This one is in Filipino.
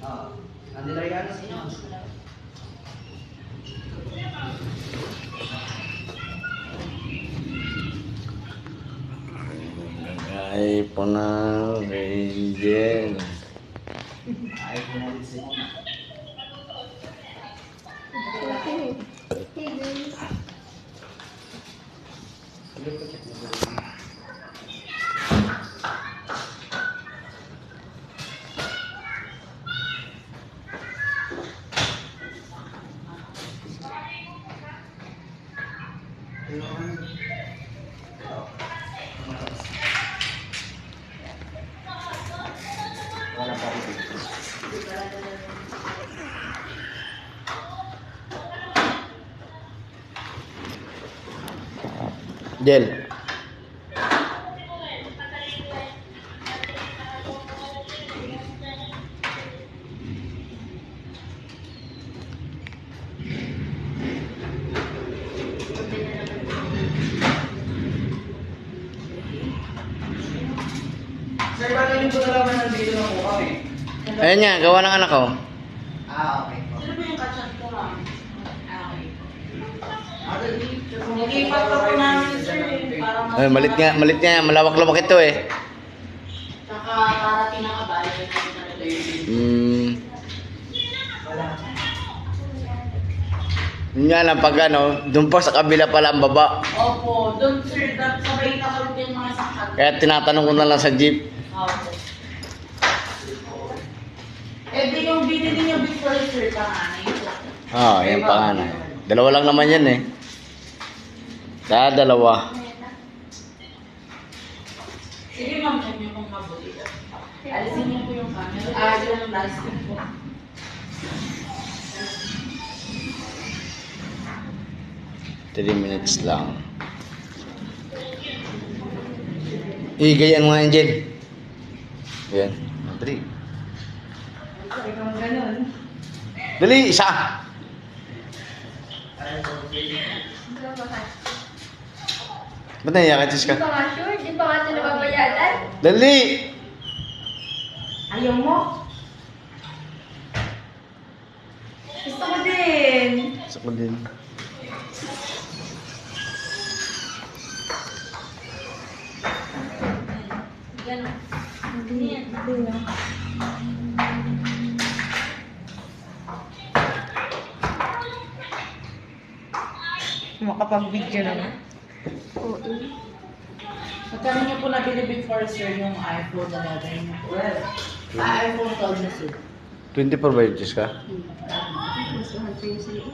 Andito rin ano sa inyo. iPhone na Angel. iPhone na rin sa inyo. Hey guys. Wala pa rin. Jel. Sir, bakit yung po nalaman nandito na po kami? Ayan niya, gawa ng anak ko. Okay po. Sino ba yung kachat ko, ma'am? Okay. Okay. Nag-ipat pa po namin, sir, para Ay, malit nga, malawak-lawak ito eh. Saka para pinakabalik na talaga yun. Wala. Yun nga lang, pag ano, doon pa sa kabila pala ang baba. Opo, doon, sir, sabay na kami yung mga sakit. Kaya tinatanong ko na lang sa jeep. Opo. Eh, di yung binili niyo before, sir, panganay po. Yan pa nga na. Dalawa lang naman yan eh. Dalawa. Sige, ma'am, check niyo kung mabuti. Alisin niyo po yung camera. Yung plastic po. 3 minutes lang. Igayan mga Angel. Yan. Dali. Ikaw ganun. Dali, isa. Ba't naiyakan, Sis ka? Di pa nga sure, di pa nga ito nababayaran. Dali! Ayaw mo? Gusto ko din. Gusto ko din. Ganun. Hindi yan. Hindi na. Makapag-video naman. Oo. Magkano niyo po nabili before, sir, yung iPhone 11? Well, iPhone 12 na, sir. 24 ba yung Sis ka? Mas mahal pa yung sa'yo.